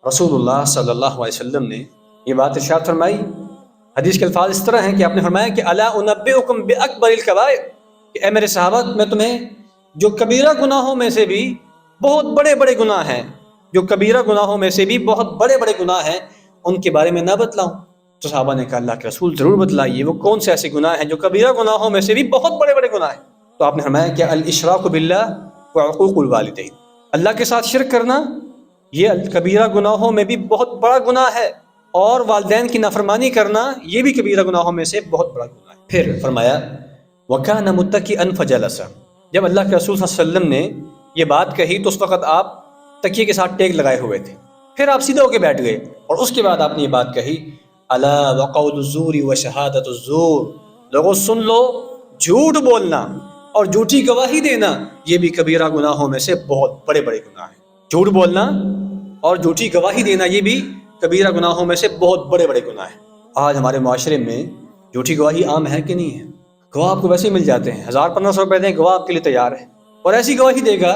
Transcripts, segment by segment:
رسول صلی اللہ علیہ وسلم نے یہ بات ارشاد فرمائی. حدیث کے الفاظ اس طرح ہیں کہ آپ نے فرمایا کہ الا انبئکم باکبر الکبائر، کہ اے میرے صحابہ میں تمہیں جو کبیرہ گناہوں میں سے بھی بہت بڑے بڑے گناہ ہیں، جو کبیرہ گناہوں میں سے بھی بہت بڑے بڑے گناہ ہیں، ان کے بارے میں نہ بتلاؤں؟ تو صحابہ نے کہا اللہ کے رسول ضرور بتلائیے، وہ کون سے ایسے گناہ ہیں جو کبیرہ گناہوں میں سے بھی بہت بڑے بڑے گناہ ہیں؟ تو آپ نے فرمایا کہ الاشراک باللہ وعقوق الوالدین، اللہ کے ساتھ شرک کرنا یہ کبیرہ گناہوں میں بھی بہت بڑا گناہ ہے، اور والدین کی نافرمانی کرنا یہ بھی کبیرہ گناہوں میں سے بہت بڑا گناہ ہے. پھر فرمایا وَكَانَ مُتَّكِئًا فَجَلَسَ، جب اللہ کے رسول صلی اللہ علیہ وسلم نے یہ بات کہی تو اس وقت آپ تکیے کے ساتھ ٹیک لگائے ہوئے تھے، پھر آپ سیدھے ہو کے بیٹھ گئے، اور اس کے بعد آپ نے یہ بات کہی الا وقول الزور وشہادۃ الزور، لوگوں سن لو، جھوٹ بولنا اور جھوٹی گواہی دینا یہ بھی کبیرہ گناہوں میں سے بہت بڑے بڑے گناہ ہیں. جھوٹ بولنا اور جھوٹی گواہی دینا یہ بھی کبیرہ گناہوں میں سے بہت بڑے بڑے گناہ ہیں. آج ہمارے معاشرے میں جھوٹی گواہی عام ہے کہ نہیں ہے؟ گواہ آپ کو ویسے ہی مل جاتے ہیں، 1000-1500 روپے دیں گواہ آپ کے لیے تیار ہے، اور ایسی گواہی دے گا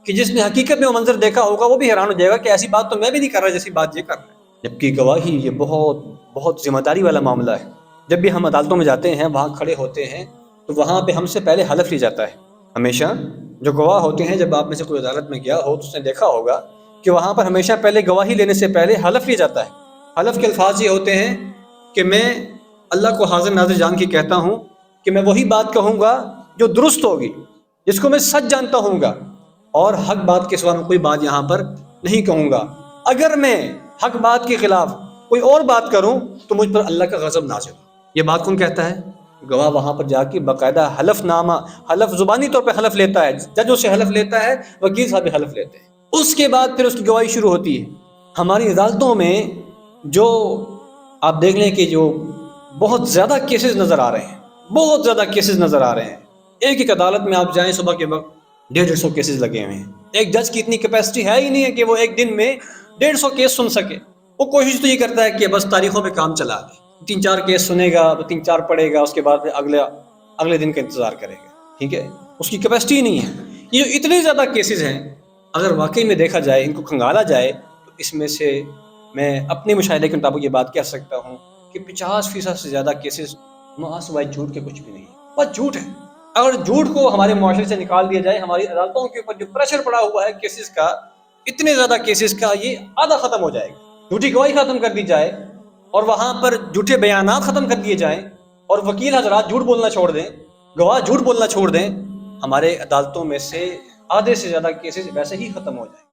کہ جس نے حقیقت میں وہ منظر دیکھا ہوگا وہ بھی حیران ہو جائے گا کہ ایسی بات تو میں بھی نہیں کر رہا جیسی بات یہ کر رہا ہے. جبکہ گواہی یہ بہت بہت ذمہ داری والا معاملہ ہے. جب بھی ہم عدالتوں میں جاتے ہیں، وہاں کھڑے ہوتے ہیں، تو وہاں پہ ہم سے پہلے حلف لیا جاتا ہے. ہمیشہ جو گواہ ہوتے ہیں، جب آپ میں سے کوئی عدالت میں گیا ہو تو اس نے دیکھا ہوگا کہ وہاں پر ہمیشہ پہلے گواہی لینے سے پہلے حلف لیا جاتا ہے. حلف کے الفاظ یہ ہوتے ہیں کہ میں اللہ کو حاضر ناظر جان کے کہتا ہوں کہ میں وہی بات کہوں گا جو درست ہوگی، جس کو میں سچ جانتا ہوں گا، اور حق بات کے سوا میں کوئی بات یہاں پر نہیں کہوں گا. اگر میں حق بات کے خلاف کوئی اور بات کروں تو مجھ پر اللہ کا غضب نازل ہو. یہ بات کون کہتا ہے؟ گواہ وہاں پر جا کے باقاعدہ حلف نامہ، حلف زبانی طور پہ حلف لیتا ہے، ججوں سے حلف لیتا ہے، وکیل صاحب بھی حلف لیتے ہیں. اس کے بعد پھر اس کی گواہی شروع ہوتی ہے. ہماری عدالتوں میں جو آپ دیکھ لیں کہ جو بہت زیادہ کیسز نظر آ رہے ہیں، بہت زیادہ کیسز نظر آ رہے ہیں. ایک ایک عدالت میں آپ جائیں صبح کے وقت 150 کیسز لگے ہوئے ہیں. ایک جج کی اتنی کیپیسٹی ہے ہی نہیں ہے کہ وہ ایک دن میں 150 کیس سن سکے. وہ کوشش تو یہ کرتا ہے کہ بس تاریخوں پہ کام چلا دے، 3-4 کیس سنے گا، 3-4 پڑھے گا، اس کے بعد پھر اگلے دن کا انتظار کرے گا. ٹھیک ہے، اس کی کیپیسٹی ہی نہیں ہے. یہ جو اتنے زیادہ کیسز ہیں، اگر واقعی میں دیکھا جائے، ان کو کھنگالا جائے، تو اس میں سے میں اپنے مشاہدے کے مطابق یہ بات کہہ سکتا ہوں کہ 50% سے زیادہ کیسز سوائے جھوٹ کے کچھ بھی نہیں ہے، بس جھوٹ ہے. اگر جھوٹ کو ہمارے معاشرے سے نکال دیا جائے، ہماری عدالتوں کے اوپر جو پریشر پڑا ہوا ہے کیسز کا، اتنے زیادہ کیسز کا، یہ آدھا ختم ہو جائے گا. جھوٹی گواہی ختم کر دی جائے، اور وہاں پر جھوٹے بیانات ختم کر دیے جائیں، اور وکیل حضرات جھوٹ بولنا چھوڑ دیں، گواہ جھوٹ بولنا چھوڑ دیں، ہمارے عدالتوں میں سے آدھے سے زیادہ کیسز ویسے ہی ختم ہو جائیں.